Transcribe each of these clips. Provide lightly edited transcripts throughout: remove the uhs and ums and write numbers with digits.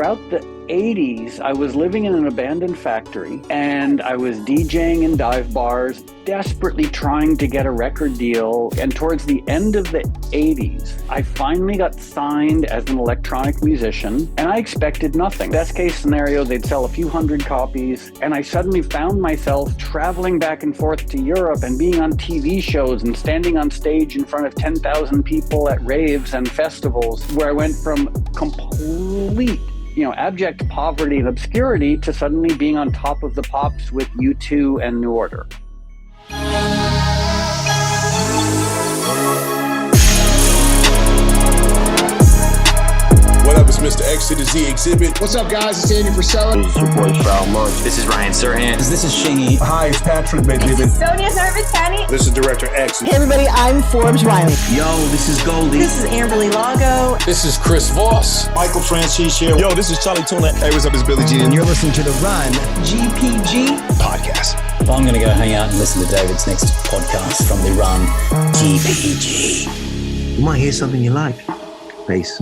throughout the 80s, I was living in an abandoned factory and I was DJing in dive bars, desperately trying to get a record deal. And towards the end of the 80s, I finally got signed as an electronic musician and I expected nothing. Best case scenario, they'd sell a few hundred copies. And I suddenly found myself traveling back and forth to Europe and being on TV shows and standing on stage in front of 10,000 people at raves and festivals, where I went from complete abject poverty and obscurity to suddenly being on top of the pops with U2 and New Order. What up, it's Mr. X to the Z Exhibit. What's up, guys? It's Andy Frisella. This is your boy Foul Monk. This is Ryan Serhant. This is Shingy. Hi, it's Patrick Benjamin. Sonia Servitani. This is Director X. Hey everybody, I'm Forbes Riley. Yo, this is Goldie. This is Amberly Lago. This is Chris Voss. Michael Francis here. Yo, this is Charlie Tuna. Hey, what's up? It's Billy G. And you're listening to The Run GpG podcast. Well, I'm going to go hang out and listen to David's next podcast from The Run GpG. You might hear something you like. Peace.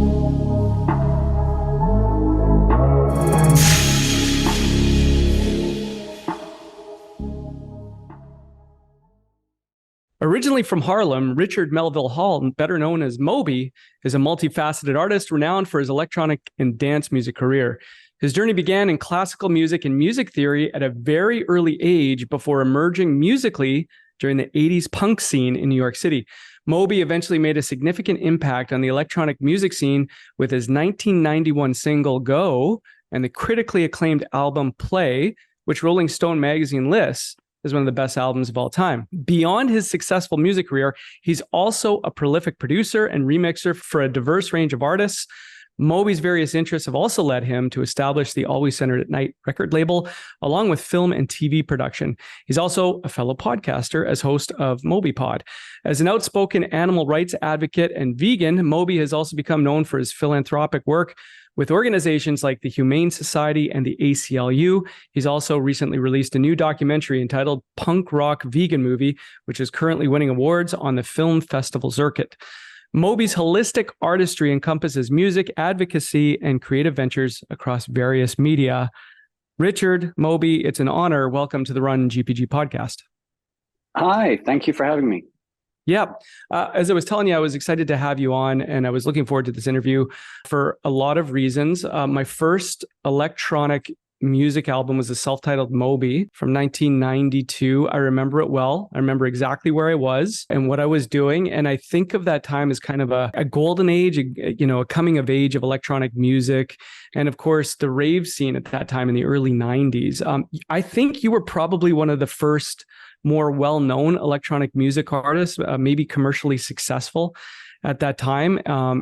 Originally from Harlem, Richard Melville Hall, better known as Moby, is a multifaceted artist renowned for his electronic and dance music career. His journey began in classical music and music theory at a very early age before emerging musically during the 80s punk scene in New York City. Moby eventually made a significant impact on the electronic music scene with his 1991 single Go and the critically acclaimed album Play, which Rolling Stone magazine lists is one of the best albums of all time. Beyond his successful music career, he's also a prolific producer and remixer for a diverse range of artists. Moby's various interests have also led him to establish the Always Centered at Night record label, along with film and TV production. He's also a fellow podcaster as host of Moby Pod. As an outspoken animal rights advocate and vegan, Moby has also become known for his philanthropic work with organizations like the Humane Society and the ACLU. He's also recently released a new documentary entitled Punk Rock Vegan Movie, which is currently winning awards on the film festival circuit. Moby's holistic artistry encompasses music, advocacy, and creative ventures across various media. Richard, Moby, it's an honor. Welcome to the Run GpG podcast. Hi, thank you for having me. Yeah. As I was telling you, I was excited to have you on, and I was looking forward to this interview for a lot of reasons. My first electronic music album was a self-titled Moby from 1992. I remember it well. I remember exactly where I was and what I was doing. And I think of that time as kind of a golden age, a coming of age of electronic music. And of course, the rave scene at that time in the early 90s. I think you were probably one of the first more well-known electronic music artists, maybe commercially successful at that time.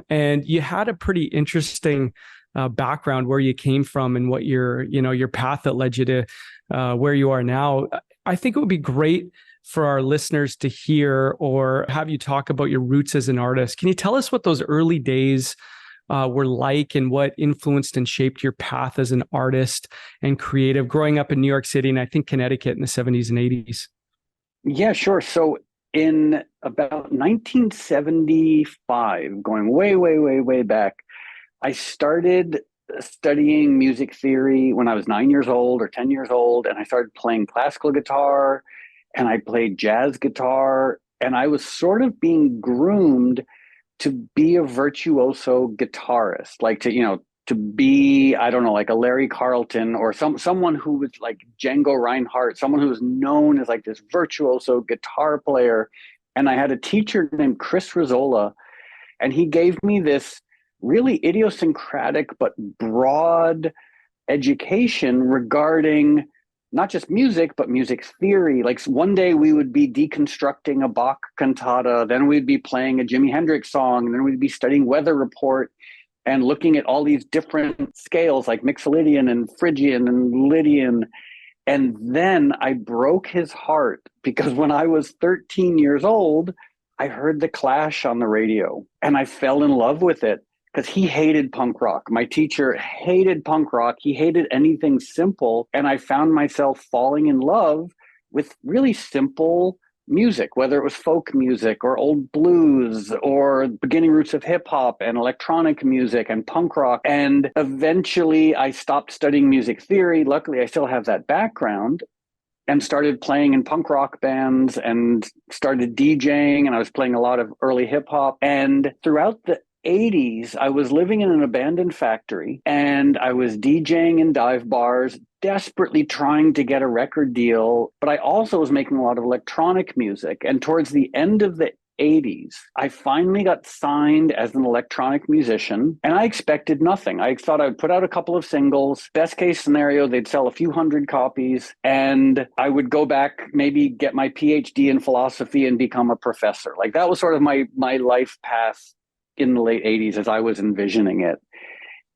And you had a pretty interesting background, where you came from and what your path that led you to where you are now. I think it would be great for our listeners to hear or have you talk about your roots as an artist. Can you tell us what those early days were like and what influenced and shaped your path as an artist and creative growing up in New York City and I think Connecticut in the 70s and 80s? Yeah, sure. So in about 1975, going way, way, way, way back, I started studying music theory when I was 9 years old or 10 years old, and I started playing classical guitar and I played jazz guitar, and I was sort of being groomed to be a virtuoso guitarist, like to be, I don't know, like a Larry Carlton or someone who was like Django Reinhardt, someone who was known as like this virtuoso guitar player. And I had a teacher named Chris Rizzola, and he gave me this really idiosyncratic but broad education regarding not just music, but music theory. Like one day we would be deconstructing a Bach cantata, then we'd be playing a Jimi Hendrix song, and then we'd be studying weather report and looking at all these different scales like Mixolydian and Phrygian and Lydian. And then I broke his heart because when I was 13 years old, I heard The Clash on the radio and I fell in love with it because he hated punk rock. My teacher hated punk rock. He hated anything simple. And I found myself falling in love with really simple music, whether it was folk music or old blues or beginning roots of hip hop and electronic music and punk rock. And eventually I stopped studying music theory. Luckily, I still have that background, and started playing in punk rock bands and started DJing. And I was playing a lot of early hip hop. And throughout the 80s, I was living in an abandoned factory and I was DJing in dive bars, desperately trying to get a record deal. But I also was making a lot of electronic music. And towards the end of the 80s, I finally got signed as an electronic musician, and I expected nothing. I thought I would put out a couple of singles. Best case scenario, they'd sell a few hundred copies, and I would go back, maybe get my PhD in philosophy and become a professor. Like that was sort of my life path in the late 80s as I was envisioning it.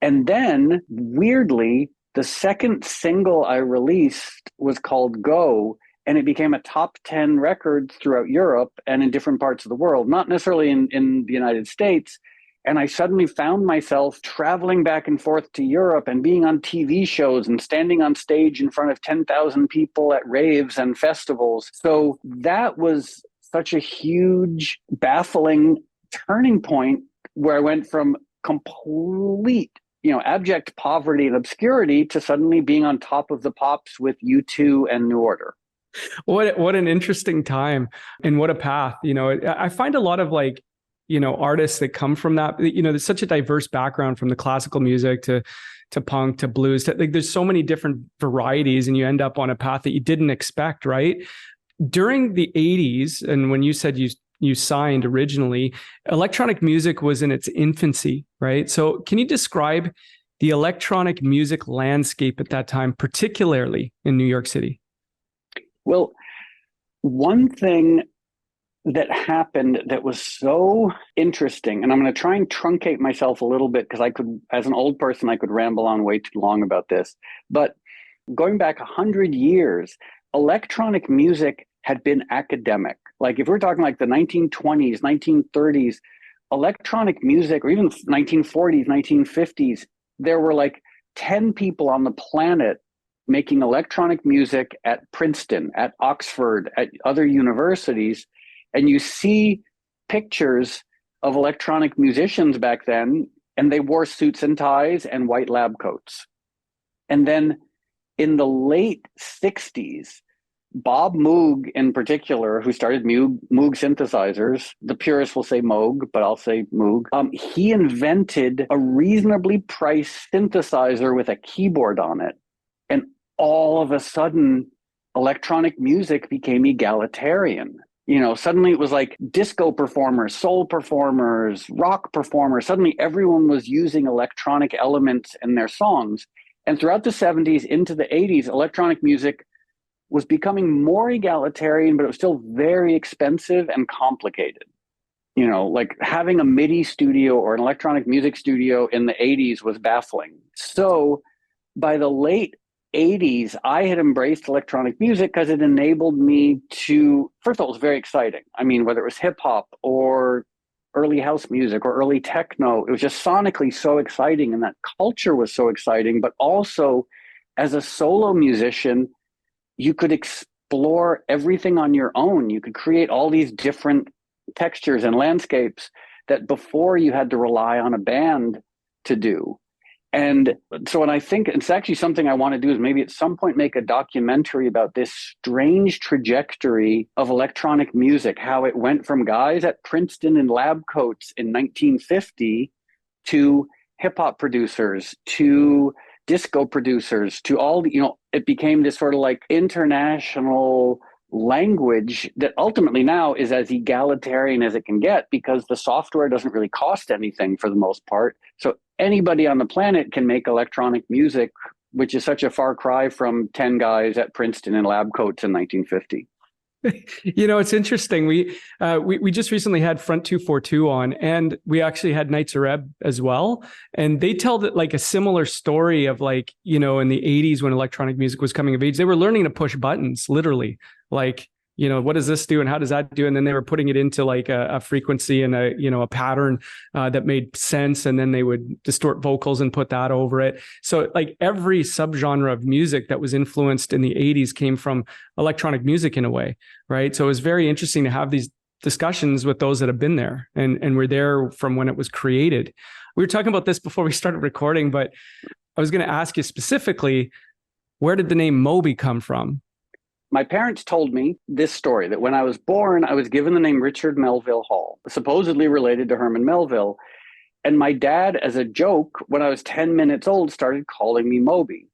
And then, weirdly, the second single I released was called Go, and it became a top 10 record throughout Europe and in different parts of the world, not necessarily in the United States. And I suddenly found myself traveling back and forth to Europe and being on TV shows and standing on stage in front of 10,000 people at raves and festivals. So that was such a huge, baffling turning point where I went from complete, abject poverty and obscurity to suddenly being on top of the pops with U2 and New Order. What an interesting time, and what a path. I find a lot of artists that come from that, there's such a diverse background, from the classical music to punk to blues, there's so many different varieties, and you end up on a path that you didn't expect, right? During the 80s, and when you said you signed originally, electronic music was in its infancy, right? So can you describe the electronic music landscape at that time, particularly in New York City? Well, one thing that happened that was so interesting, and I'm going to try and truncate myself a little bit because I could, as an old person, I could ramble on way too long about this. But going back 100 years, electronic music had been academic. Like if we're talking like the 1920s, 1930s, electronic music, or even 1940s, 1950s, there were like 10 people on the planet making electronic music at Princeton, at Oxford, at other universities. And you see pictures of electronic musicians back then, and they wore suits and ties and white lab coats. And then in the late 60s, Bob Moog in particular, who started Moog synthesizers, the purists will say Moog, but I'll say Moog, he invented a reasonably priced synthesizer with a keyboard on it. And all of a sudden, electronic music became egalitarian. Suddenly it was like disco performers, soul performers, rock performers. Suddenly everyone was using electronic elements in their songs. And throughout the 70s into the 80s, electronic music was becoming more egalitarian, but it was still very expensive and complicated. Like having a MIDI studio or an electronic music studio in the 80s was baffling. So by the late 80s, I had embraced electronic music because it enabled me to, first of all, it was very exciting. I mean, whether it was hip hop or early house music or early techno, it was just sonically so exciting, and that culture was so exciting. But also, as a solo musician, you could explore everything on your own. You could create all these different textures and landscapes that before you had to rely on a band to do. And so when I think it's actually something I want to do is maybe at some point make a documentary about this strange trajectory of electronic music, how it went from guys at Princeton in lab coats in 1950 to hip hop producers, to disco producers, to all the, it became this sort of like international language that ultimately now is as egalitarian as it can get, because the software doesn't really cost anything for the most part. So anybody on the planet can make electronic music, which is such a far cry from 10 guys at Princeton in lab coats in 1950. It's interesting. We just recently had Front 242 on, and we actually had Nitzer Ebb as well. And they tell that like a similar story of like, in the 80s when electronic music was coming of age, they were learning to push buttons, literally. Like, what does this do and how does that do? And then they were putting it into like a frequency and a pattern that made sense. And then they would distort vocals and put that over it. So like every subgenre of music that was influenced in the 80s came from electronic music in a way, right? So it was very interesting to have these discussions with those that have been there and were there from when it was created. We were talking about this before we started recording, but I was going to ask you specifically, where did the name Moby come from? My parents told me this story, that when I was born, I was given the name Richard Melville Hall, supposedly related to Herman Melville. And my dad, as a joke, when I was 10 minutes old, started calling me Moby.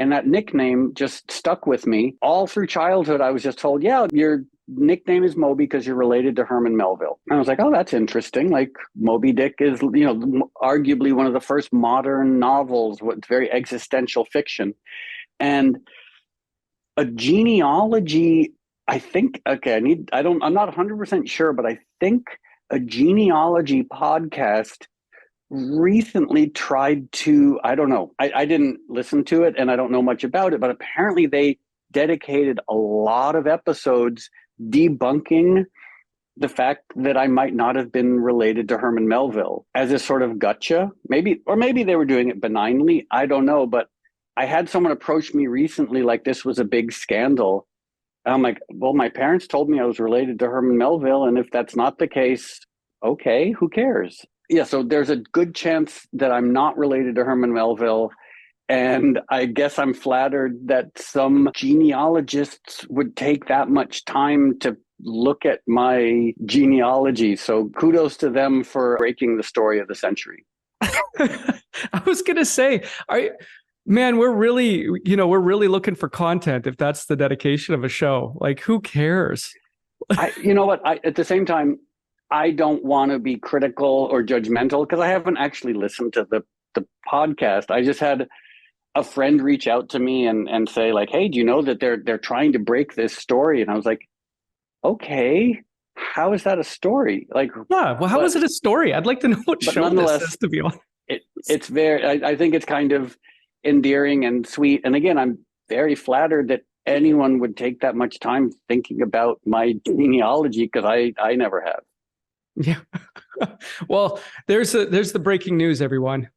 And that nickname just stuck with me. All through childhood, I was just told, yeah, your nickname is Moby because you're related to Herman Melville. And I was like, oh, that's interesting. Like Moby Dick is, arguably one of the first modern novels, what's very existential fiction. And a genealogy, I think, I'm not 100% sure, but I think a genealogy podcast recently tried to, I don't know, I didn't listen to it and I don't know much about it, but apparently they dedicated a lot of episodes debunking the fact that I might not have been related to Herman Melville as a sort of gotcha. Maybe they were doing it benignly. I don't know, but I had someone approach me recently like this was a big scandal. And I'm like, well, my parents told me I was related to Herman Melville. And if that's not the case, okay, who cares? Yeah, so there's a good chance that I'm not related to Herman Melville. And I guess I'm flattered that some genealogists would take that much time to look at my genealogy. So kudos to them for breaking the story of the century. I was going to say, man, we're really looking for content if that's the dedication of a show. Like, who cares? You know what? At the same time, I don't want to be critical or judgmental because I haven't actually listened to the podcast. I just had a friend reach out to me and say like, hey, do you know that they're trying to break this story? And I was like, okay, how is that a story? Like, yeah, well, how is it a story? I'd like to know what show this is, to be honest. It's very, I think it's kind of endearing and sweet. And again, I'm very flattered that anyone would take that much time thinking about my genealogy because I never have. Yeah. Well, there's the breaking news, everyone.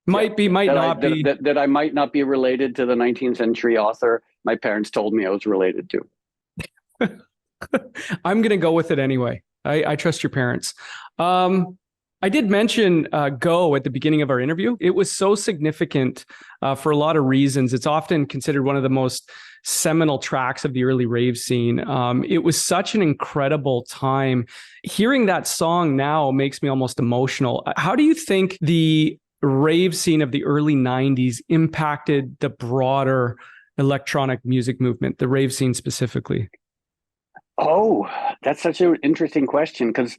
Might not be. That I might not be related to the 19th century author my parents told me I was related to. I'm going to go with it anyway. I trust your parents. I did mention Go at the beginning of our interview. It was so significant for a lot of reasons. It's often considered one of the most seminal tracks of the early rave scene. It was such an incredible time. Hearing that song now makes me almost emotional. How do you think the rave scene of the early 90s impacted the broader electronic music movement, the rave scene specifically? Oh, that's such an interesting question because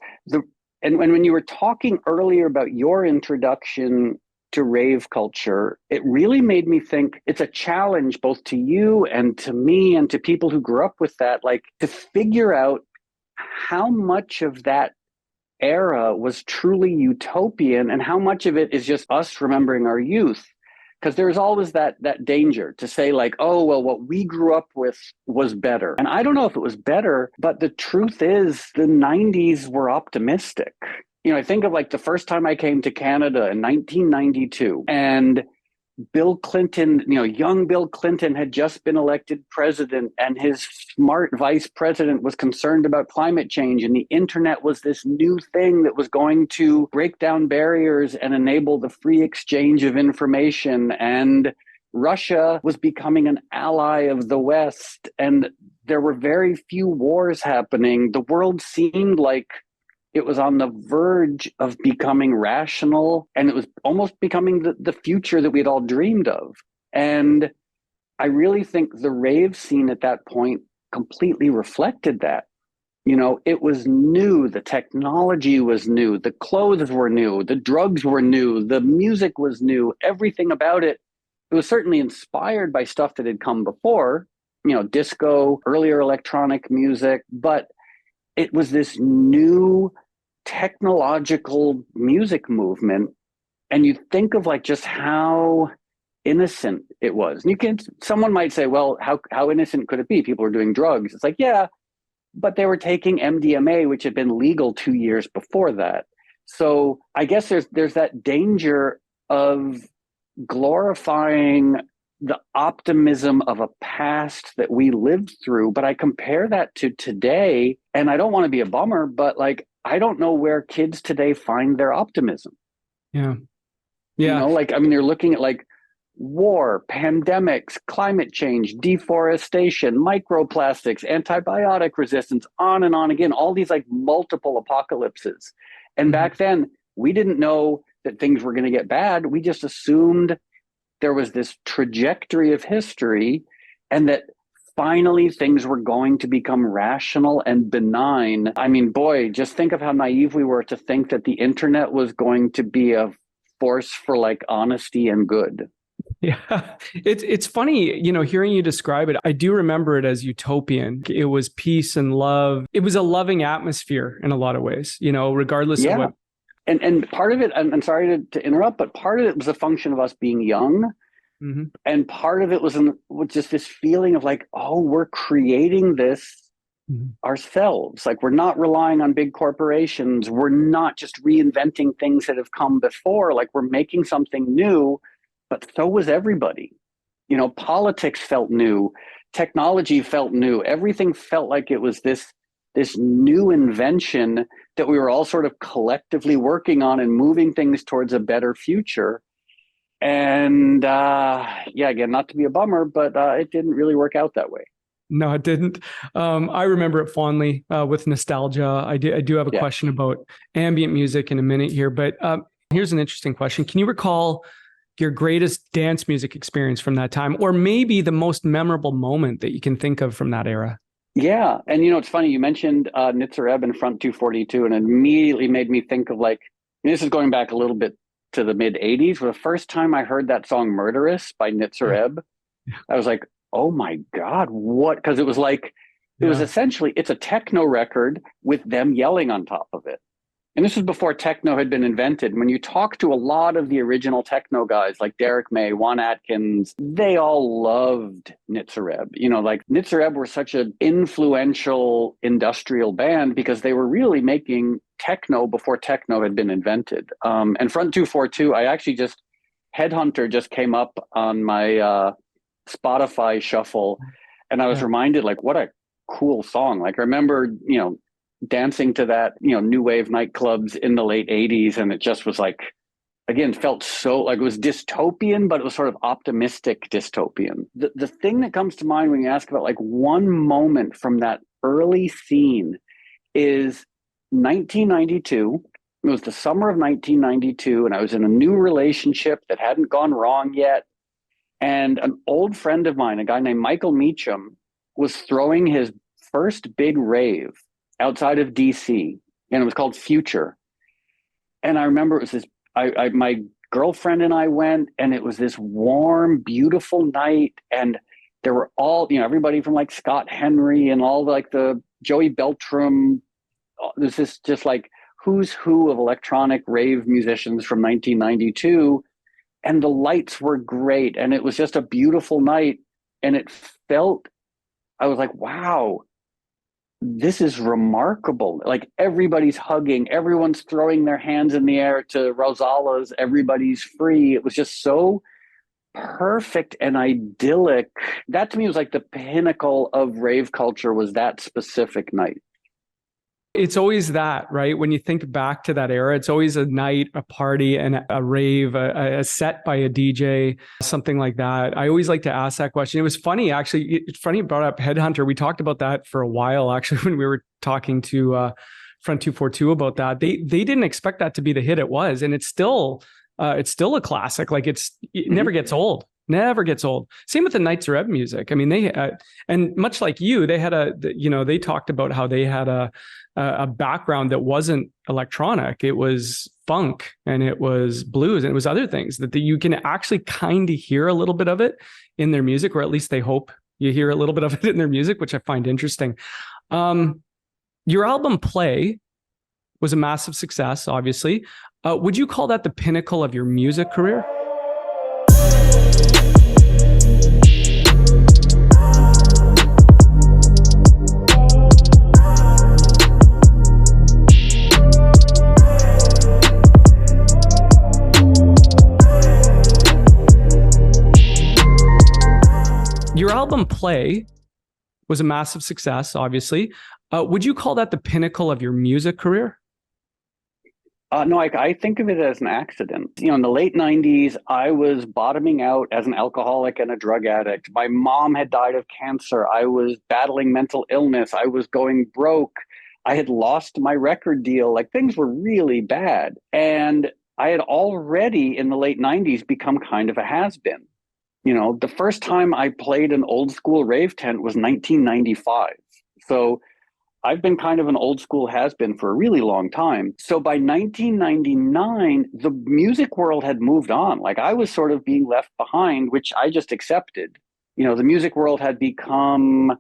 when you were talking earlier about your introduction to rave culture, it really made me think it's a challenge both to you and to me and to people who grew up with that, like to figure out how much of that era was truly utopian and how much of it is just us remembering our youth. Because there's always that danger to say like, oh, well, what we grew up with was better. And I don't know if it was better, but the truth is the 90s were optimistic. I think of like the first time I came to Canada in 1992 and Bill Clinton, young Bill Clinton had just been elected president and his smart vice president was concerned about climate change. And the internet was this new thing that was going to break down barriers and enable the free exchange of information. And Russia was becoming an ally of the West. And there were very few wars happening. The world seemed like it was on the verge of becoming rational, and it was almost becoming the future that we'd all dreamed of. And I really think the rave scene at that point completely reflected that. It was new, the technology was new, the clothes were new, the drugs were new, the music was new, everything about it. It was certainly inspired by stuff that had come before, disco, earlier electronic music, but it was this new technological music movement. And you think of like just how innocent it was. And someone might say, well, how innocent could it be? People were doing drugs. It's like, yeah, but they were taking MDMA, which had been legal 2 years before that. So I guess there's that danger of glorifying the optimism of a past that we lived through. But I compare that to today, and I don't want to be a bummer, but like, I don't know where kids today find their optimism. Yeah. Yeah. You know, like, I mean, they're looking at like war, pandemics, climate change, deforestation, microplastics, antibiotic resistance, on and on again, all these like multiple apocalypses. And back then, we didn't know that things were going to get bad. We just assumed there was this trajectory of history and that finally things were going to become rational and benign. I mean, boy, just think of how naive we were to think that the internet was going to be a force for like honesty and good. Yeah, it's funny, you know, hearing you describe it. I do remember it as utopian. It was peace and love. It was a loving atmosphere in a lot of ways, you know, regardless of what. And part of it, I'm sorry to interrupt, but part of it was a function of us being young. Mm-hmm. And part of it was just this feeling of like, oh, we're creating this ourselves. Like, we're not relying on big corporations. We're not just reinventing things that have come before. Like, we're making something new. But so was everybody. You know, politics felt new, technology felt new, everything felt like it was this new invention that we were all sort of collectively working on and moving things towards a better future. And again, not to be a bummer, but it didn't really work out that way. No, it didn't. I remember it fondly with nostalgia. I do have a question about ambient music in a minute here, but here's an interesting question. Can you recall your greatest dance music experience from that time, or maybe the most memorable moment that you can think of from that era? Yeah. And, you know, it's funny, you mentioned Nitzer Ebb and Front 242, and it immediately made me think of like, this is going back a little bit to the mid 80s. The first time I heard that song Murderous by Nitzer Ebb, I was like, oh my God, what? Because it was like, it was essentially, it's a techno record with them yelling on top of it. And this was before techno had been invented. When you talk to a lot of the original techno guys like Derek May, Juan Atkins, they all loved Nitzer Ebb. You know, like Nitzer Ebb were such an influential industrial band because they were really making techno before techno had been invented. And Front 242, I actually Headhunter just came up on my Spotify shuffle. And I was reminded, like, what a cool song. Like, I remember, you know, dancing to that, you know, new wave nightclubs in the late 80s. And it just was like, again, felt so like it was dystopian, but it was sort of optimistic dystopian. The thing that comes to mind when you ask about like one moment from that early scene is 1992. It was the summer of 1992. And I was in a new relationship that hadn't gone wrong yet. And an old friend of mine, a guy named Michael Meacham, was throwing his first big rave outside of DC, and it was called Future. And I remember it was this, my girlfriend and I went, and it was this warm, beautiful night. And there were all, you know, everybody from like Scott Henry and all like the Joey Beltram. This is just like who's who of electronic rave musicians from 1992. And the lights were great. And it was just a beautiful night. And it felt, I was like, wow, this is remarkable. Like everybody's hugging, everyone's throwing their hands in the air to Rosala's Everybody's Free. It was just so perfect and idyllic. That to me was like the pinnacle of rave culture, was that specific night. It's always that, right? When you think back to that era, it's always a night, a party, and a rave, a set by a DJ, something like that. I always like to ask that question. It was funny, actually. It's funny you brought up Headhunter. We talked about that for a while, actually, when we were talking to Front 242 about that. They didn't expect that to be the hit it was, and it's still a classic. Like it never gets old. Never gets old. Same with the Nitzer Ebb music. I mean, they and much like you, they had they talked about how they had a background that wasn't electronic. It was funk and it was blues and it was other things that you can actually kind of hear a little bit of it in their music, or at least they hope you hear a little bit of it in their music, which I find interesting. Your album Play was a massive success, obviously. Would you call that the pinnacle of your music career? Your album Play was a massive success, obviously. Would you call that the pinnacle of your music career? No, I think of it as an accident. In the late 90s, I was bottoming out as an alcoholic and a drug addict. My mom had died of cancer. I was battling mental illness. I was going broke. I had lost my record deal. Like, things were really bad. And I had already in the late 90s become kind of a has-been. The first time I played an old school rave tent was 1995. So I've been kind of an old school has-been for a really long time. So by 1999, the music world had moved on. Like, I was sort of being left behind, which I just accepted. The music world had become,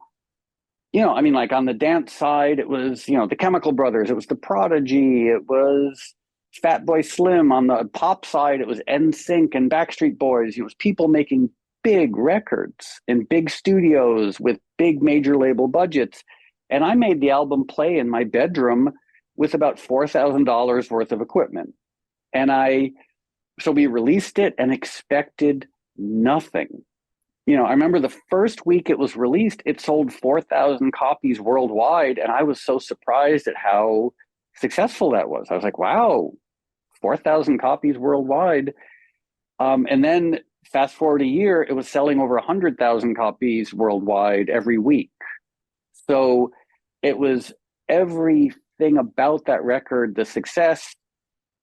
like on the dance side, it was, the Chemical Brothers, it was the Prodigy, it was Fatboy Slim. On the pop side, it was NSYNC and Backstreet Boys. It was people making big records in big studios with big major label budgets. And I made the album Play in my bedroom with about $4,000 worth of equipment. So we released it and expected nothing. I remember the first week it was released, it sold 4,000 copies worldwide. And I was so surprised at how successful that was. I was like, wow, 4,000 copies worldwide. And then fast forward a year, it was selling over 100,000 copies worldwide every week. So it was everything about that record, the success,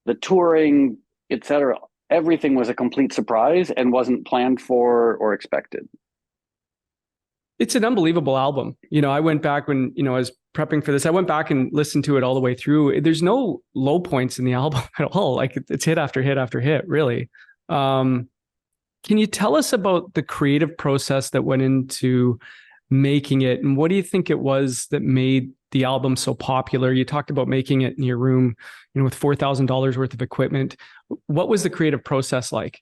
the touring, etc. Everything was a complete surprise and wasn't planned for or expected. It's an unbelievable album. I went back when, I was prepping for this, I went back and listened to it all the way through. There's no low points in the album at all. Like, it's hit after hit after hit, really. Can you tell us about the creative process that went into making it, and what do you think it was that made the album so popular? You talked about making it in your room, with $4,000 worth of equipment. What was the creative process like?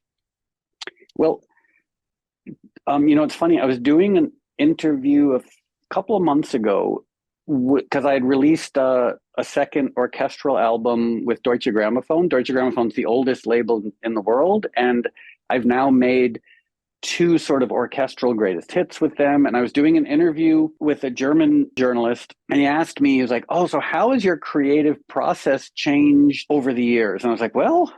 Well, it's funny. I was doing an interview a couple of months ago because I had released a second orchestral album with Deutsche Grammophon. Deutsche Grammophone's the oldest label in the world, and I've now made 2 sort of orchestral greatest hits with them. And I was doing an interview with a German journalist, and he asked me, he was like, oh, so how has your creative process changed over the years? And I was like, well,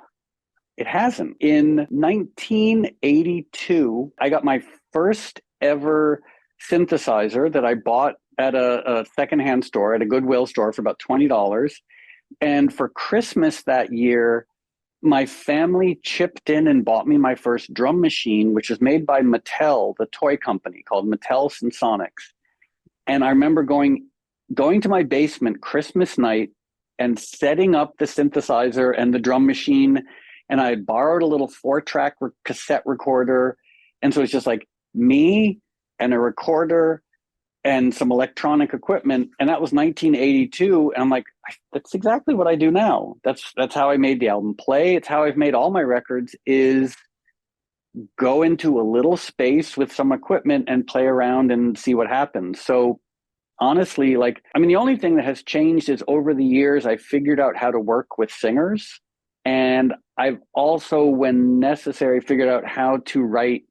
it hasn't. In 1982, I got my first ever synthesizer that I bought at a secondhand store, at a Goodwill store, for about $20. And for Christmas that year, my family chipped in and bought me my first drum machine, which was made by Mattel, the toy company, called Mattel Sensonics. And I remember going to my basement Christmas night and setting up the synthesizer and the drum machine. And I had borrowed a little 4-track cassette recorder. And so it's just like me and a recorder and some electronic equipment. And that was 1982. And I'm like, that's exactly what I do now. That's how I made the album Play. It's how I've made all my records, is go into a little space with some equipment and play around and see what happens. So honestly, the only thing that has changed is over the years, I figured out how to work with singers. And I've also, when necessary, figured out how to write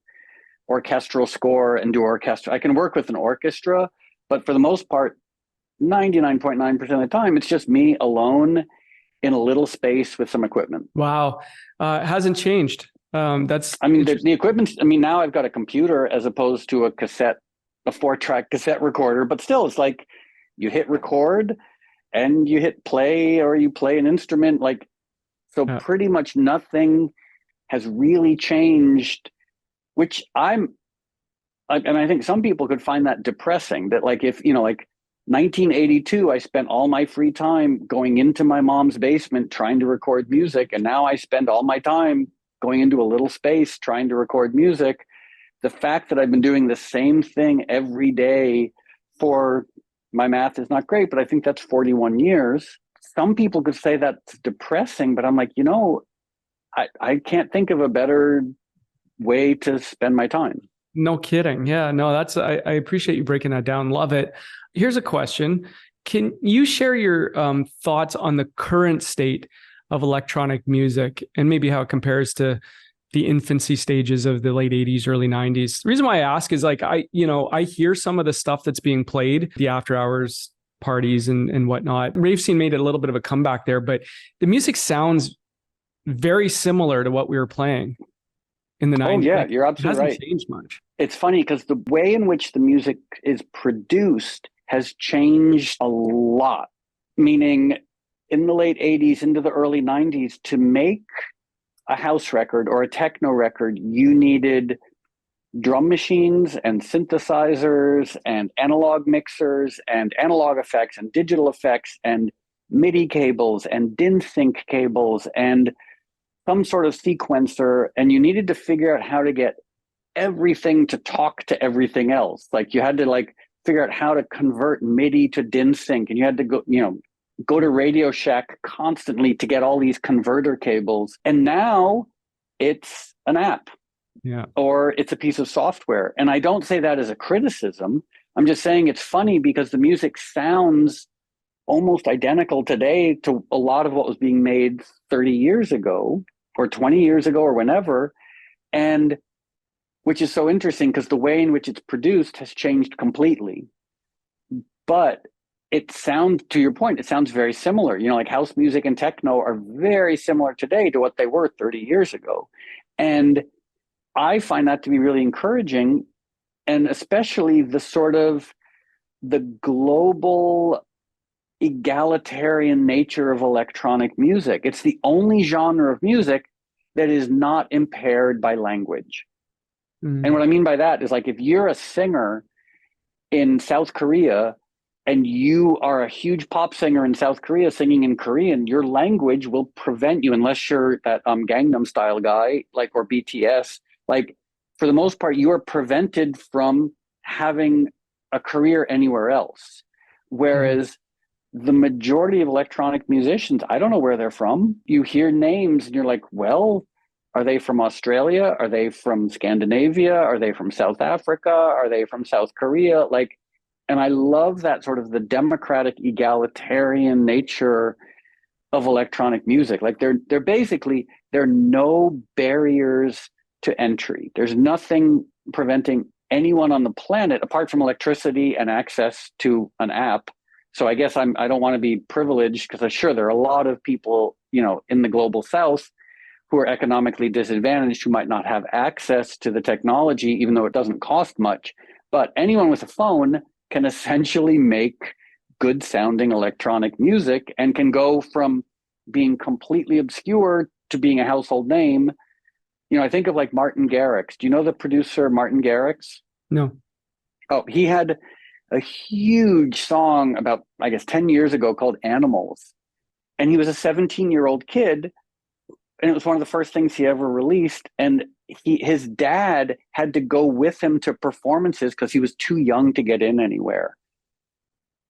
orchestral score and do orchestra. I can work with an orchestra, but for the most part, 99.9% of the time, it's just me alone in a little space with some equipment. Wow. It hasn't changed. The equipment, now I've got a computer as opposed to a 4-track cassette recorder, but still, it's like you hit record and you hit play, or you play an instrument. Pretty much nothing has really changed, which I think some people could find that depressing, that if 1982, I spent all my free time going into my mom's basement trying to record music. And now I spend all my time going into a little space trying to record music. The fact that I've been doing the same thing every day for, my math is not great, but I think that's 41 years. Some people could say that's depressing, but I'm like, I can't think of a better way to spend my time. No kidding. Yeah, no, I appreciate you breaking that down. Love it. Here's a question. Can you share your thoughts on the current state of electronic music and maybe how it compares to the infancy stages of the late 80s, early 90s. The reason why I ask is like, I hear some of the stuff that's being played, the after hours parties and whatnot. Rave scene made a little bit of a comeback there, but the music sounds very similar to what we were playing in the 90s. Oh yeah, like, you're absolutely right. It hasn't changed much. It's funny because the way in which the music is produced has changed a lot. Meaning in the late 80s into the early 90s, to make a house record or a techno record, you needed drum machines and synthesizers and analog mixers and analog effects and digital effects and MIDI cables and DIN sync cables and some sort of sequencer. And you needed to figure out how to get everything to talk to everything else. Like you had to like figure out how to convert MIDI to DIN sync, and you had to go to Radio Shack constantly to get all these converter cables. And now it's an app. Yeah. Or it's a piece of software. And I don't say that as a criticism. I'm just saying it's funny because the music sounds almost identical today to a lot of what was being made 30 years ago or 20 years ago or whenever. And which is so interesting because the way in which it's produced has changed completely. But it sounds, to your point, it sounds very similar. You know, like house music and techno are very similar today to what they were 30 years ago. And I find that to be really encouraging, and especially the global egalitarian nature of electronic music. It's the only genre of music that is not impaired by language. And what I mean by that is, like, if you're a singer in South Korea and you are a huge pop singer in South Korea singing in Korean, your language will prevent you, unless you're that Gangnam Style guy, like, or BTS. Like, for the most part, you are prevented from having a career anywhere else. Whereas the majority of electronic musicians, I don't know where they're from. You hear names and you're like, well, are they from Australia? Are they from Scandinavia? Are they from South Africa? Are they from South Korea? Like, and I love that sort of the democratic, egalitarian nature of electronic music. Like, there are no barriers to entry. There's nothing preventing anyone on the planet, apart from electricity and access to an app. So I guess I don't want to be privileged, because I'm sure there are a lot of people, in the global South who are economically disadvantaged, who might not have access to the technology, even though it doesn't cost much. But anyone with a phone can essentially make good sounding electronic music, and can go from being completely obscure to being a household name. I think of like Martin Garrix. Do you know the producer Martin Garrix? No. Oh, he had a huge song about, I guess, 10 years ago called Animals. And he was a 17-year-old kid, and it was one of the first things he ever released. And his dad had to go with him to performances because he was too young to get in anywhere.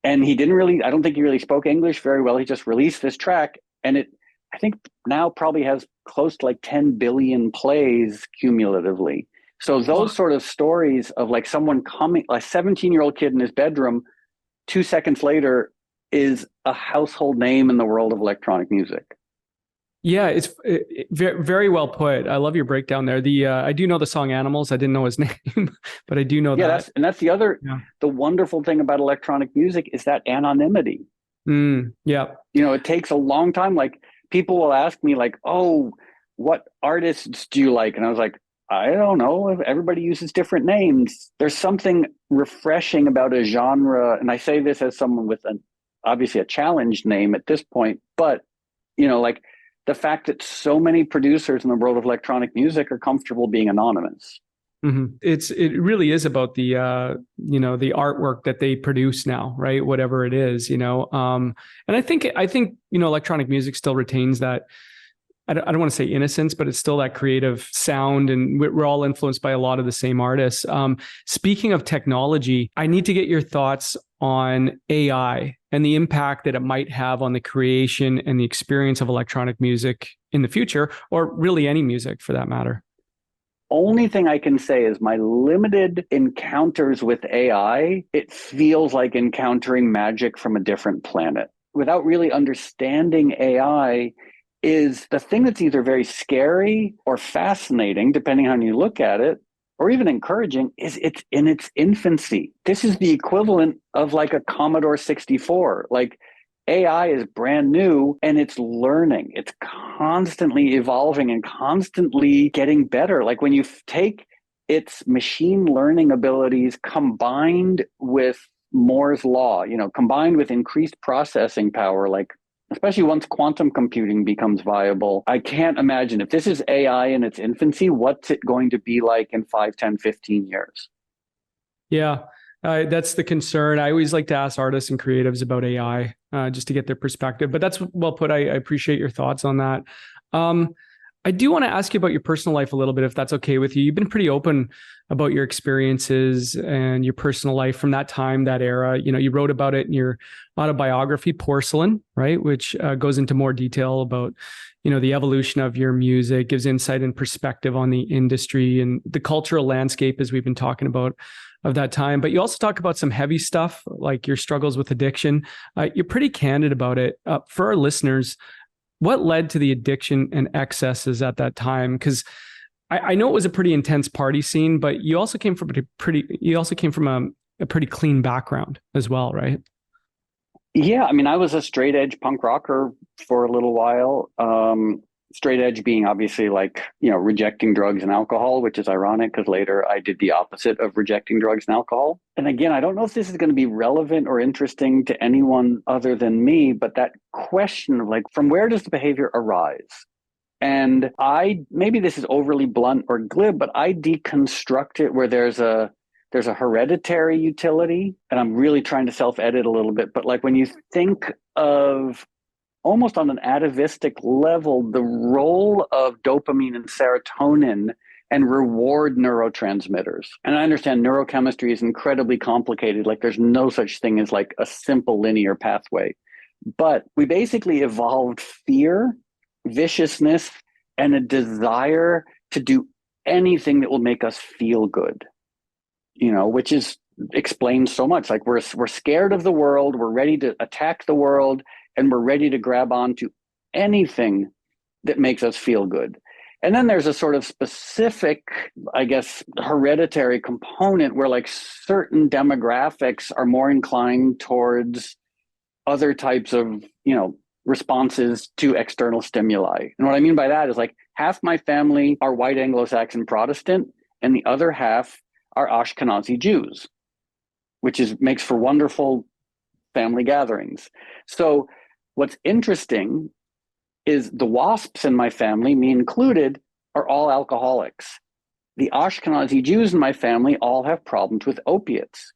And I don't think he really spoke English very well. He just released this track, and I think now probably has close to like 10 billion plays cumulatively. So those sort of stories of like someone coming, a 17-year-old kid in his bedroom, 2 seconds later is a household name in the world of electronic music. Yeah, it's very, very well put. I love your breakdown there. I do know the song Animals. I didn't know his name, but I do know that. That's the other, the wonderful thing about electronic music is that anonymity. Yeah. It takes a long time. Like, people will ask me like, oh, what artists do you like? And I was like, I don't know. Everybody uses different names. There's something refreshing about a genre. And I say this as someone with obviously a challenged name at this point, but like the fact that so many producers in the world of electronic music are comfortable being anonymous. Mm-hmm. It really is about the the artwork that they produce now, right? Whatever it is, and I think electronic music still retains that. I don't want to say innocence, but it's still that creative sound, and we're all influenced by a lot of the same artists. Speaking of technology, I need to get your thoughts on AI and the impact that it might have on the creation and the experience of electronic music in the future, or really any music for that matter. Only thing I can say is my limited encounters with AI, it feels like encountering magic from a different planet. Without really understanding AI, is the thing that's either very scary or fascinating, depending on how you look at it, or even encouraging, is it's in its infancy. This is the equivalent of like a Commodore 64. Like AI is brand new and it's learning. It's constantly evolving and constantly getting better. Like when you take its machine learning abilities combined with Moore's law, combined with increased processing power, like especially once quantum computing becomes viable, I can't imagine if this is AI in its infancy, what's it going to be like in 5, 10, 15 years? Yeah, that's the concern. I always like to ask artists and creatives about AI just to get their perspective, but that's well put. I appreciate your thoughts on that. I do want to ask you about your personal life a little bit, if that's okay with you. You've been pretty open about your experiences and your personal life from that time, that era. You wrote about it in your autobiography, Porcelain, right? Which goes into more detail about, the evolution of your music, gives insight and perspective on the industry and the cultural landscape, as we've been talking about, of that time. But you also talk about some heavy stuff, like your struggles with addiction. You're pretty candid about it. For our listeners, what led to the addiction and excesses at that time? Because I know it was a pretty intense party scene, but you also came from a pretty clean background as well, right? Yeah, I mean, I was a straight edge punk rocker for a little while. Straight edge being obviously like, rejecting drugs and alcohol, which is ironic because later I did the opposite of rejecting drugs and alcohol. And again, I don't know if this is going to be relevant or interesting to anyone other than me, but that question of like, from where does the behavior arise? And maybe this is overly blunt or glib, but I deconstruct it where there's a hereditary utility, and I'm really trying to self-edit a little bit, but like when you think of almost on an atavistic level, the role of dopamine and serotonin and reward neurotransmitters. And I understand neurochemistry is incredibly complicated. Like there's no such thing as like a simple linear pathway. But we basically evolved fear, viciousness, and a desire to do anything that will make us feel good, which explains so much. Like we're scared of the world, we're ready to attack the world, and we're ready to grab onto anything that makes us feel good. And then there's a sort of specific, I guess, hereditary component where like certain demographics are more inclined towards other types of, responses to external stimuli. And what I mean by that is like half my family are white Anglo-Saxon Protestant and the other half are Ashkenazi Jews, which makes for wonderful family gatherings. So what's interesting is the WASPs in my family, me included, are all alcoholics. The Ashkenazi Jews in my family all have problems with opiates.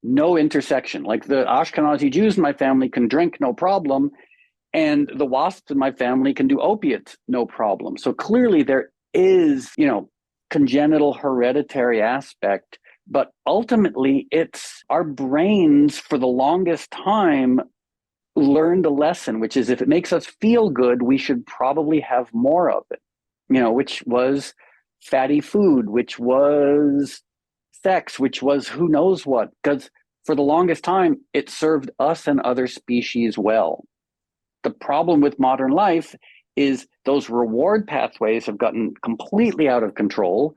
No intersection. Like the Ashkenazi Jews in my family can drink, no problem, and the WASPs in my family can do opiates, no problem. So clearly there is, congenital hereditary aspect, but ultimately it's our brains for the longest time learned a lesson, which is if it makes us feel good, we should probably have more of it, which was fatty food, which was sex, which was who knows what, because for the longest time, it served us and other species well. The problem with modern life is those reward pathways have gotten completely out of control,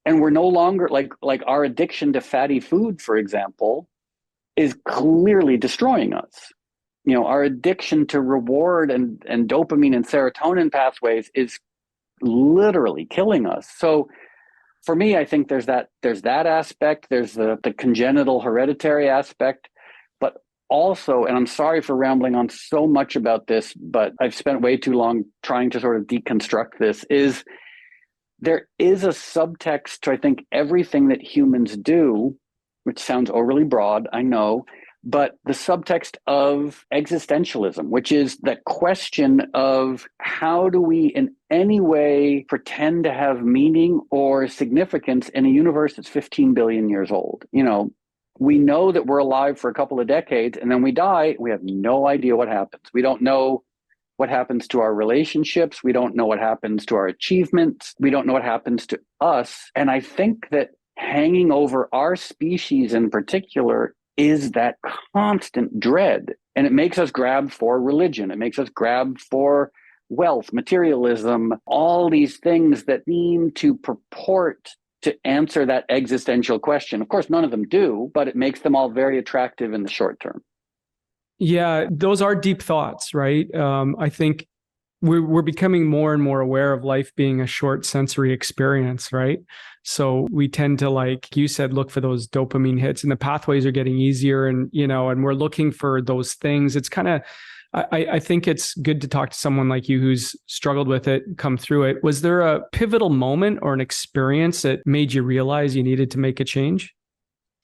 and we're no longer like our addiction to fatty food, for example, is clearly destroying us. Our addiction to reward and dopamine and serotonin pathways is literally killing us. So for me, I think there's that aspect, there's the congenital hereditary aspect, but also, and I'm sorry for rambling on so much about this, but I've spent way too long trying to sort of deconstruct this, is there is a subtext to, I think, everything that humans do, which sounds overly broad, I know, but the subtext of existentialism, which is that question of how do we in any way pretend to have meaning or significance in a universe that's 15 billion years old. We know that we're alive for a couple of decades and then we die. We have no idea what happens. We don't know what happens to our relationships. We don't know what happens to our achievements. We don't know what happens to us. And I think that hanging over our species in particular is that constant dread. And it makes us grab for religion. It makes us grab for wealth, materialism, all these things that seem to purport to answer that existential question. Of course, none of them do, but it makes them all very attractive in the short term. Yeah, those are deep thoughts, right? I think we're becoming more and more aware of life being a short sensory experience, right? So we tend to, like you said, look for those dopamine hits, and the pathways are getting easier, and and we're looking for those things. It's kind of, I think it's good to talk to someone like you who's struggled with it, come through it. Was there a pivotal moment or an experience that made you realize you needed to make a change?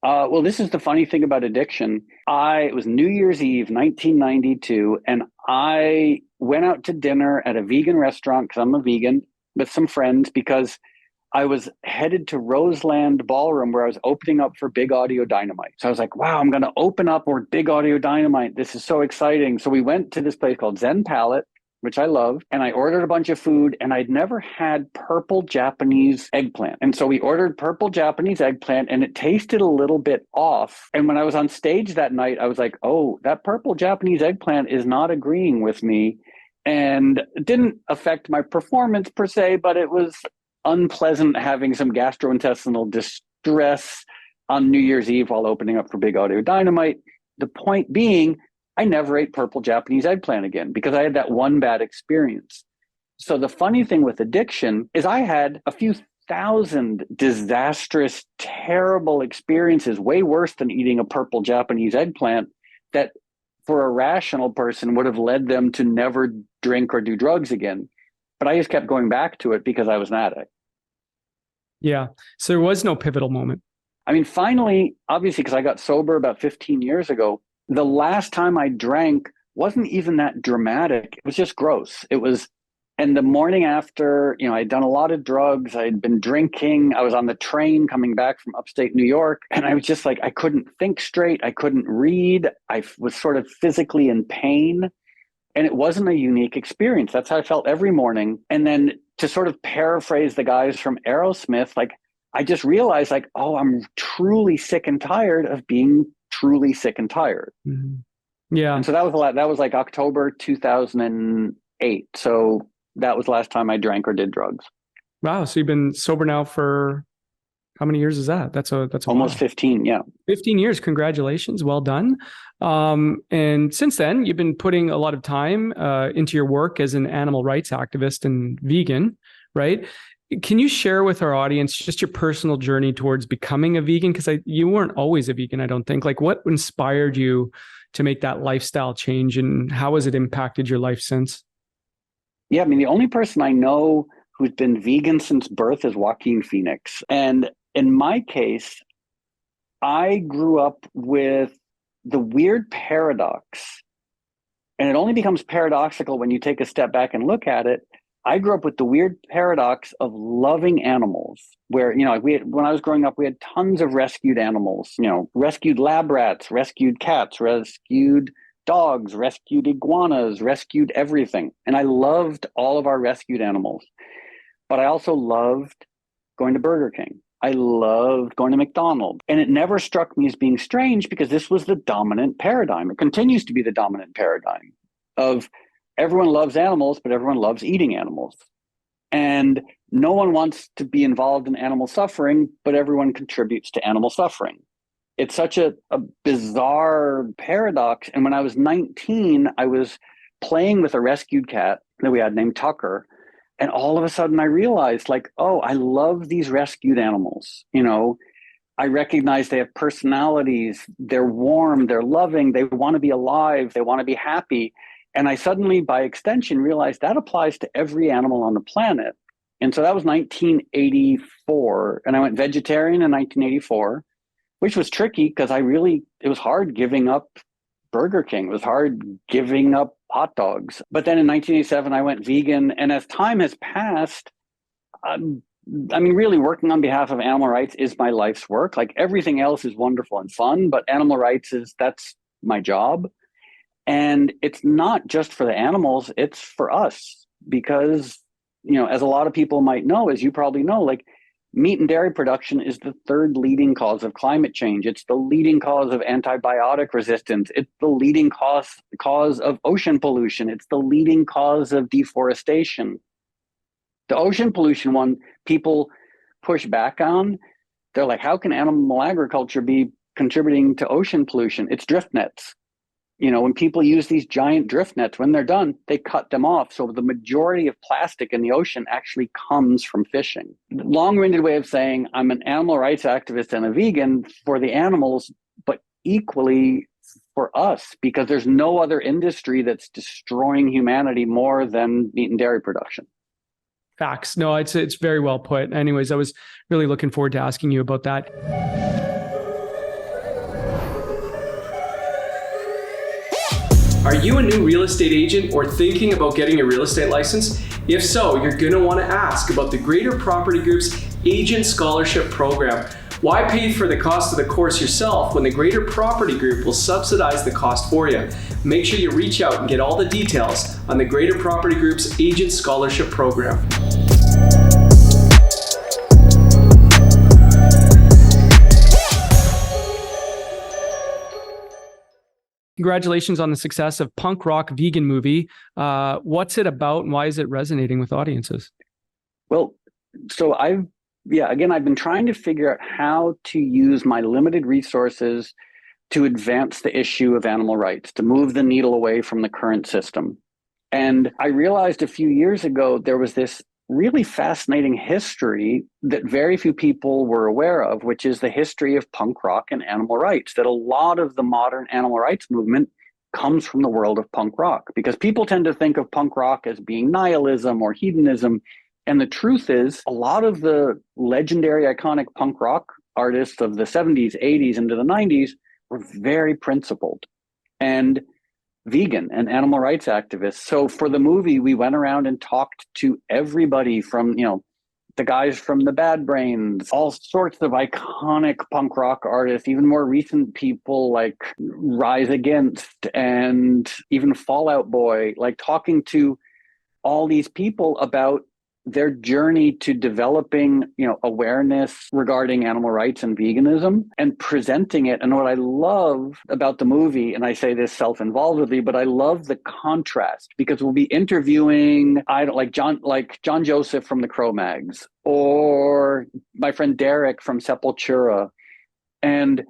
Well, this is the funny thing about addiction. It was New Year's Eve, 1992, and I went out to dinner at a vegan restaurant, because I'm a vegan, with some friends, because I was headed to Roseland Ballroom, where I was opening up for Big Audio Dynamite. So I was like, wow, I'm going to open up for Big Audio Dynamite. This is so exciting. So we went to this place called Zen Palette, which I love, and I ordered a bunch of food, and I'd never had purple Japanese eggplant. And so we ordered purple Japanese eggplant, and it tasted a little bit off. And when I was on stage that night, I was like, oh, that purple Japanese eggplant is not agreeing with me. And it didn't affect my performance per se, but it was unpleasant having some gastrointestinal distress on New Year's Eve while opening up for Big Audio Dynamite. The point being, I never ate purple Japanese eggplant again because I had that one bad experience. So the funny thing with addiction is I had a few thousand disastrous, terrible experiences, way worse than eating a purple Japanese eggplant, that for a rational person would have led them to never drink or do drugs again. But I just kept going back to it because I was an addict. Yeah. So there was no pivotal moment. I mean, finally, obviously, because I got sober about 15 years ago, the last time I drank wasn't even that dramatic. It was just gross. It was, and the morning after, I'd done a lot of drugs. I'd been drinking. I was on the train coming back from upstate New York. And I was just like, I couldn't think straight. I couldn't read. I was sort of physically in pain. And it wasn't a unique experience. That's how I felt every morning. And then to sort of paraphrase the guys from Aerosmith, like, I just realized, like, oh, I'm truly sick and tired of being truly sick and tired. Mm-hmm. Yeah. And so that was like October 2008. So that was the last time I drank or did drugs. Wow. So you've been sober now for how many years is that? That's almost 15. Yeah. 15 years. Congratulations. Well done. And since then, you've been putting a lot of time into your work as an animal rights activist and vegan, right? Can you share with our audience just your personal journey towards becoming a vegan? Because you weren't always a vegan, I don't think. Like, what inspired you to make that lifestyle change, and how has it impacted your life since? Yeah, I mean, the only person I know who's been vegan since birth is Joaquin Phoenix. And in my case, I grew up with the weird paradox, and it only becomes paradoxical when you take a step back and look at it. I grew up with the weird paradox of loving animals, where, when I was growing up, we had tons of rescued animals, rescued lab rats, rescued cats, rescued dogs, rescued iguanas, rescued everything. And I loved all of our rescued animals. But I also loved going to Burger King. I loved going to McDonald's. And it never struck me as being strange because this was the dominant paradigm. It continues to be the dominant paradigm of everyone loves animals, but everyone loves eating animals. And no one wants to be involved in animal suffering, but everyone contributes to animal suffering. It's such a bizarre paradox. And when I was 19, I was playing with a rescued cat that we had named Tucker. And all of a sudden I realized, like, oh, I love these rescued animals. I recognize they have personalities. They're warm, they're loving, they want to be alive, they want to be happy. And I suddenly, by extension, realized that applies to every animal on the planet. And so that was 1984. And I went vegetarian in 1984, which was tricky because it was hard giving up Burger King. It was hard giving up hot dogs. But then in 1987, I went vegan. And as time has passed, really working on behalf of animal rights is my life's work. Like, everything else is wonderful and fun, but animal rights that's my job. And it's not just for the animals, it's for us. Because, as a lot of people might know, as you probably know, like, meat and dairy production is the third leading cause of climate change. It's the leading cause of antibiotic resistance. It's the leading cause of ocean pollution. It's the leading cause of deforestation. The ocean pollution one, people push back on. They're like, how can animal agriculture be contributing to ocean pollution? It's drift nets. You know, when people use these giant drift nets, when they're done, they cut them off. So the majority of plastic in the ocean actually comes from fishing. Long-winded way of saying I'm an animal rights activist and a vegan for the animals, but equally for us, because there's no other industry that's destroying humanity more than meat and dairy production. Facts. No, it's very well put. Anyways, I was really looking forward to asking you about that. Are you a new real estate agent or thinking about getting a real estate license? If so, you're going to want to ask about the Greater Property Group's Agent Scholarship Program. Why pay for the cost of the course yourself when the Greater Property Group will subsidize the cost for you? Make sure you reach out and get all the details on the Greater Property Group's Agent Scholarship Program. Congratulations on the success of Punk Rock Vegan Movie. What's it about and why is it resonating with audiences? Well, so I've been trying to figure out how to use my limited resources to advance the issue of animal rights, to move the needle away from the current system. And I realized a few years ago, there was this really fascinating history that very few people were aware of, which is the history of punk rock and animal rights, that a lot of the modern animal rights movement comes from the world of punk rock, because people tend to think of punk rock as being nihilism or hedonism. And the truth is, a lot of the legendary iconic punk rock artists of the 70s, 80s, into the 90s were very principled and vegan and animal rights activists. So for the movie, we went around and talked to everybody from, the guys from the Bad Brains, all sorts of iconic punk rock artists, even more recent people like Rise Against and even Fall Out Boy, like talking to all these people about their journey to developing, awareness regarding animal rights and veganism and presenting it. And what I love about the movie, and I say this self-involvedly, but I love the contrast, because we'll be interviewing, John Joseph from the Cro-Mags, or my friend Derek from Sepultura, and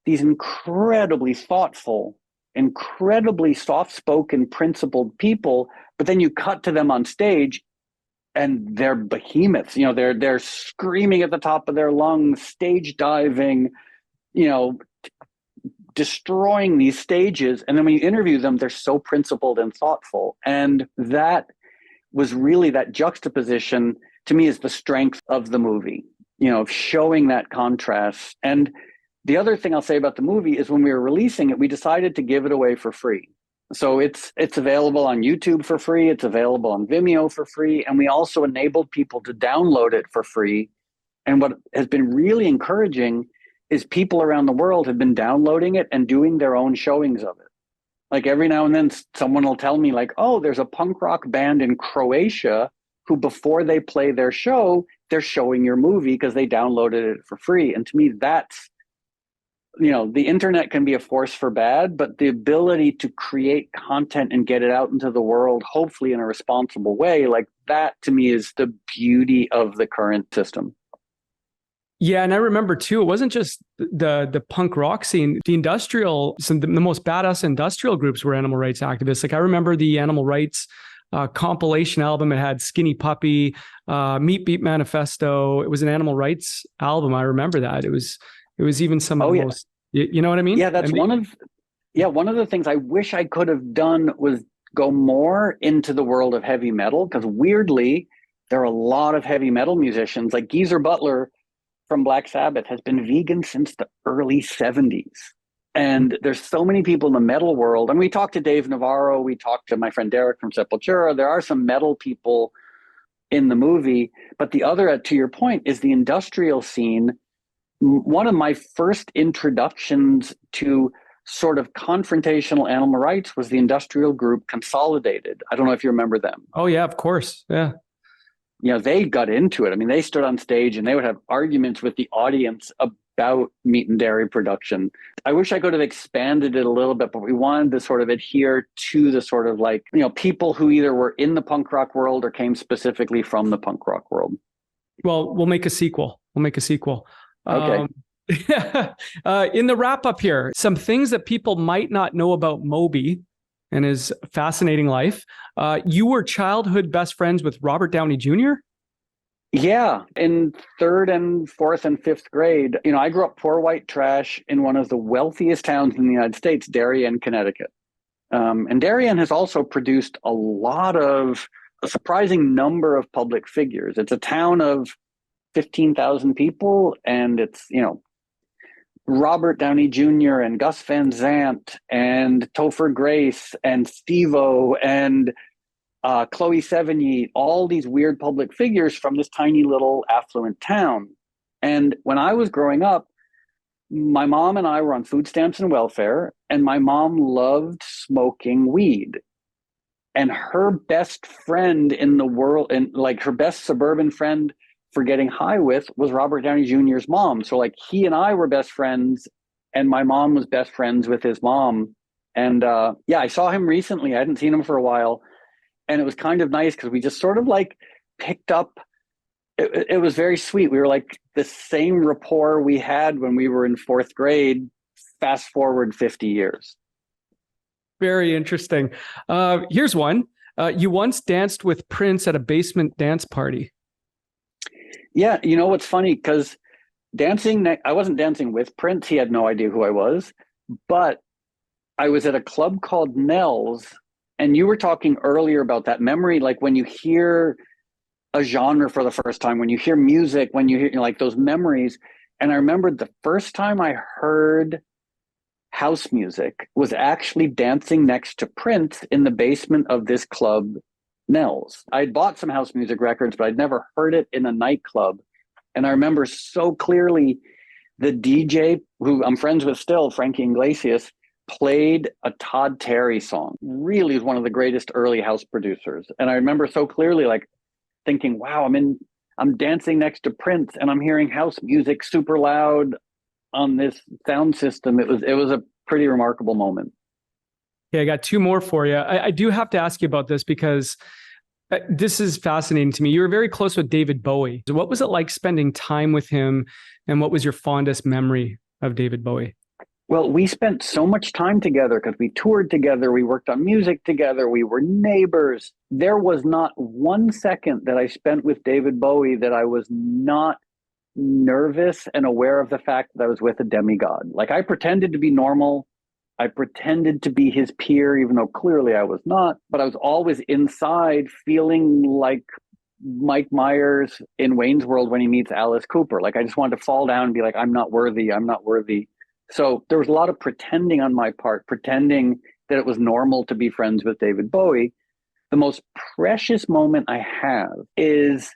these incredibly thoughtful, incredibly soft-spoken, principled people, but then you cut to them on stage and they're behemoths, they're screaming at the top of their lungs, stage diving, destroying these stages. And then when you interview them, they're so principled and thoughtful. And that was really, that juxtaposition to me is the strength of the movie, showing that contrast. And the other thing I'll say about the movie is when we were releasing it, we decided to give it away for free. So it's available on YouTube for free. It's available on Vimeo for free. And we also enabled people to download it for free. And what has been really encouraging is people around the world have been downloading it and doing their own showings of it. Like every now and then someone will tell me like, oh, there's a punk rock band in Croatia who before they play their show, they're showing your movie because they downloaded it for free. And to me, that's, the internet can be a force for bad, but the ability to create content and get it out into the world, hopefully in a responsible way, like that to me is the beauty of the current system. Yeah, and I remember too, it wasn't just the punk rock scene, the most badass industrial groups were animal rights activists. Like I remember the animal rights compilation album. It had Skinny Puppy, Meat Beat Manifesto. It was an animal rights album. I remember that. It was even some of the most, you know what I mean? Yeah, that's one of the things I wish I could have done was go more into the world of heavy metal, because weirdly, there are a lot of heavy metal musicians. Like Geezer Butler from Black Sabbath has been vegan since the early 70s. And there's so many people in the metal world. And we talked to Dave Navarro, we talked to my friend Derek from Sepultura. There are some metal people in the movie. But the other, to your point, is the industrial scene. One of my first introductions to sort of confrontational animal rights was the industrial group Consolidated. I don't know if you remember them. Oh, yeah, of course. Yeah. they got into it. I mean, they stood on stage and they would have arguments with the audience about meat and dairy production. I wish I could have expanded it a little bit, but we wanted to sort of adhere to the sort of like, people who either were in the punk rock world or came specifically from the punk rock world. Well, we'll make a sequel. Okay. In the wrap up here, some things that people might not know about Moby and his fascinating life. You were childhood best friends with Robert Downey Jr.? Yeah, in 3rd and 4th and 5th grade, I grew up poor white trash in one of the wealthiest towns in the United States, Darien, Connecticut. And Darien has also produced a surprising number of public figures. It's a town of 15,000 people, and it's, Robert Downey Jr. and Gus Van Sant and Topher Grace and Steve-O and Chloe Sevigny, all these weird public figures from this tiny little affluent town. And when I was growing up, my mom and I were on food stamps and welfare, and my mom loved smoking weed. And her best friend in the world, and like her best suburban friend for getting high with, was Robert Downey Jr.'s mom. So like he and I were best friends, and my mom was best friends with his mom. And I saw him recently. I hadn't seen him for a while. And it was kind of nice because we just sort of like picked up. It was very sweet. We were like the same rapport we had when we were in 4th grade, fast forward 50 years. Very interesting. Here's one. You once danced with Prince at a basement dance party. Yeah, what's funny, because I wasn't dancing with Prince. He had no idea who I was. But I was at a club called Nell's. And you were talking earlier about that memory, like when you hear a genre for the first time, when you hear music, when you hear like those memories. And I remembered the first time I heard house music was actually dancing next to Prince in the basement of this club, Nell's. I'd bought some house music records, but I'd never heard it in a nightclub. And I remember so clearly the DJ, who I'm friends with still, Frankie Iglesias, played a Todd Terry song. Really is one of the greatest early house producers. And I remember so clearly like thinking, wow, I'm dancing next to Prince and I'm hearing house music super loud on this sound system. It was a pretty remarkable moment. Okay, I got 2 more for you. I do have to ask you about this because this is fascinating to me. You were very close with David Bowie. What was it like spending time with him, and what was your fondest memory of David Bowie? Well, we spent so much time together because we toured together, we worked on music together, we were neighbors. There was not 1 second that I spent with David Bowie that I was not nervous and aware of the fact that I was with a demigod. Like, I pretended to be normal. I pretended to be his peer, even though clearly I was not. But I was always inside feeling like Mike Myers in Wayne's World when he meets Alice Cooper. Like, I just wanted to fall down and be like, I'm not worthy. So there was a lot of pretending on my part, pretending that it was normal to be friends with David Bowie. The most precious moment I have is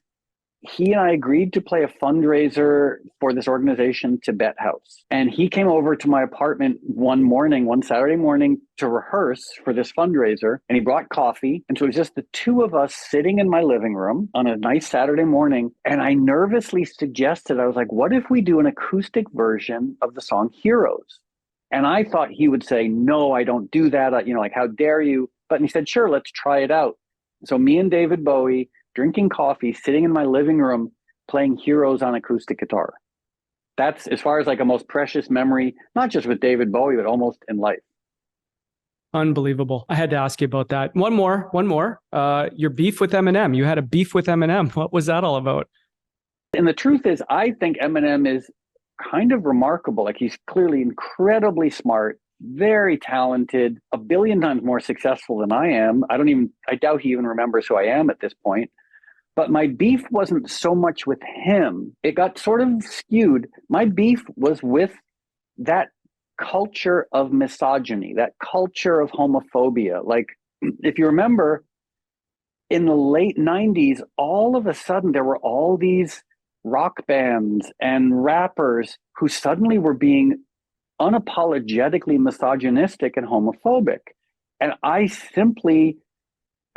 he and I agreed to play a fundraiser for this organization, Tibet House. And he came over to my apartment one Saturday morning to rehearse for this fundraiser. And he brought coffee. And so it was just the two of us sitting in my living room on a nice Saturday morning. And I nervously suggested, I was like, what if we do an acoustic version of the song Heroes? And I thought he would say, no, I don't do that. Like, how dare you? But he said, sure, let's try it out. So me and David Bowie, drinking coffee, sitting in my living room, playing Heroes on acoustic guitar. That's, as far as like a most precious memory, not just with David Bowie, but almost in life. Unbelievable. I had to ask you about that. One more. Your beef with Eminem. You had a beef with Eminem. What was that all about? And the truth is, I think Eminem is kind of remarkable. Like, he's clearly incredibly smart, very talented, a billion times more successful than I am. I doubt he even remembers who I am at this point. But my beef wasn't so much with him. It got sort of skewed. My beef was with that culture of misogyny, that culture of homophobia. Like, if you remember, in the late 90s, all of a sudden there were all these rock bands and rappers who suddenly were being unapologetically misogynistic and homophobic. And I simply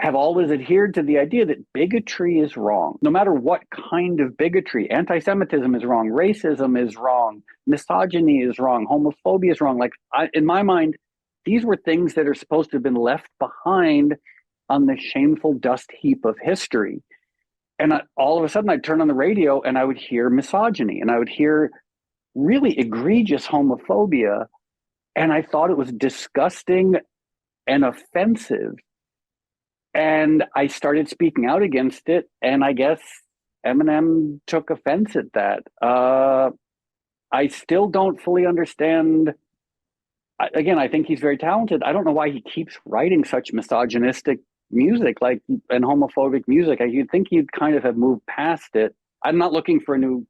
have always adhered to the idea that bigotry is wrong, no matter what kind of bigotry. Anti-Semitism is wrong, racism is wrong, misogyny is wrong, homophobia is wrong. Like, in my mind, these were things that are supposed to have been left behind on the shameful dust heap of history. And all of a sudden I'd turn on the radio and I would hear misogyny and I would hear really egregious homophobia. And I thought it was disgusting and offensive. And I started speaking out against it. And I guess Eminem took offense at that. I still don't fully understand. Again, I think he's very talented. I don't know why he keeps writing such misogynistic music, like, and homophobic music. You'd think he'd kind of have moved past it. I'm not looking for a new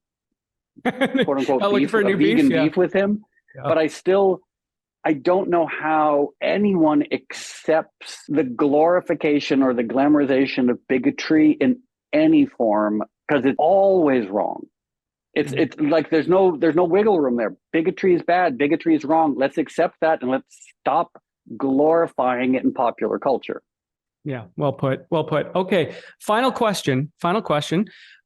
quote unquote vegan beef with him, but I don't know how anyone accepts the glorification or the glamorization of bigotry in any form, because it's always wrong. It's like there's no wiggle room there. Bigotry is bad. Bigotry is wrong. Let's accept that and let's stop glorifying it in popular culture. Yeah, well put. Well put. Okay, final question.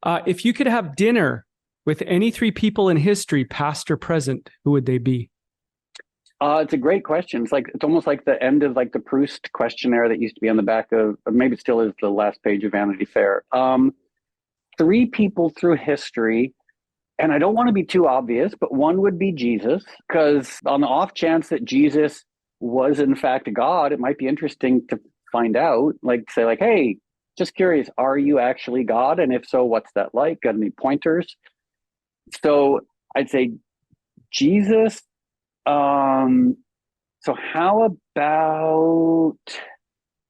If you could have dinner with any three people in history, past or present, who would they be? It's a great question. It's almost like the end of like the Proust questionnaire that used to be on the back of, or maybe it still is, the last page of Vanity Fair. Three people through history, and I don't want to be too obvious, but one would be Jesus, because on the off chance that Jesus was in fact God, it might be interesting to find out, like say like, hey, just curious, are you actually God? And if so, what's that like? Got any pointers? So I'd say Jesus. So how about,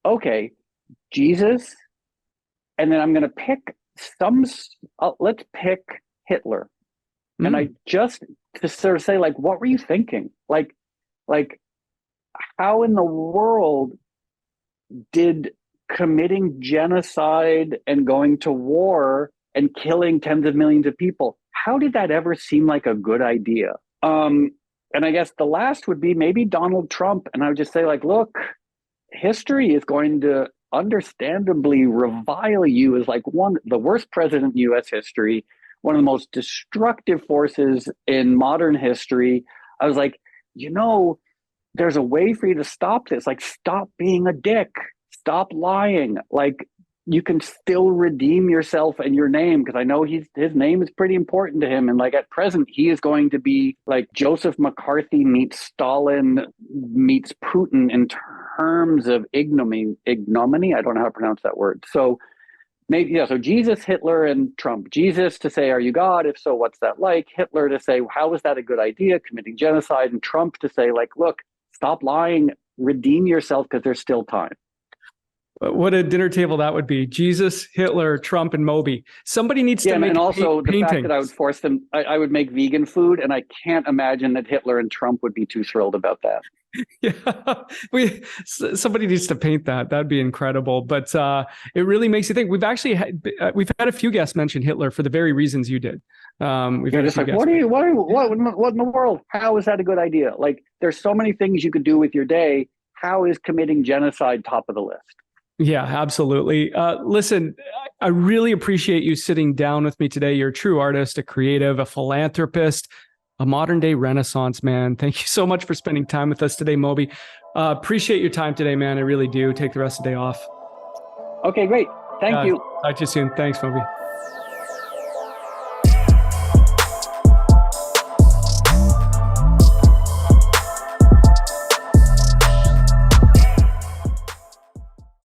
okay, Jesus, and then I'm going to pick let's pick Hitler. And I just to sort of say, like, what were you thinking? Like how in the world did committing genocide and going to war and killing tens of millions of people, how did that ever seem like a good idea? And I guess the last would be maybe Donald Trump. And I would just say, like, look, history is going to understandably revile you as like the worst president in U.S. history, one of the most destructive forces in modern history. I was like, there's a way for you to stop this. Like, stop being a dick. Stop lying. Like, you can still redeem yourself and your name, because I know his name is pretty important to him. And like at present, he is going to be like Joseph McCarthy meets Stalin meets Putin in terms of ignominy. I don't know how to pronounce that word. So maybe, yeah. So Jesus, Hitler, and Trump. Jesus to say, are you God? If so, what's that like? Hitler to say, how is that a good idea? Committing genocide. And Trump to say, like, look, stop lying, redeem yourself, because there's still time. What a dinner table that would be. Jesus, Hitler, Trump, and Moby. Somebody needs to make and also the paintings. fact that I would force them, I would make vegan food, and I can't imagine that Hitler and Trump would be too thrilled about that. Yeah, somebody needs to paint that. That'd be incredible. But it really makes you think. We've actually we've had a few guests mention Hitler for the very reasons you did. We've had just like, what in the world? How is that a good idea? Like, there's so many things you could do with your day. How is committing genocide top of the list? Yeah, absolutely. Listen, I really appreciate you sitting down with me today. You're a true artist, a creative, a philanthropist, a modern day Renaissance man. Thank you so much for spending time with us today, Moby. Appreciate your time today, man. I really do. Take the rest of the day off. Okay, great. Thank you. Talk to you soon. Thanks, Moby.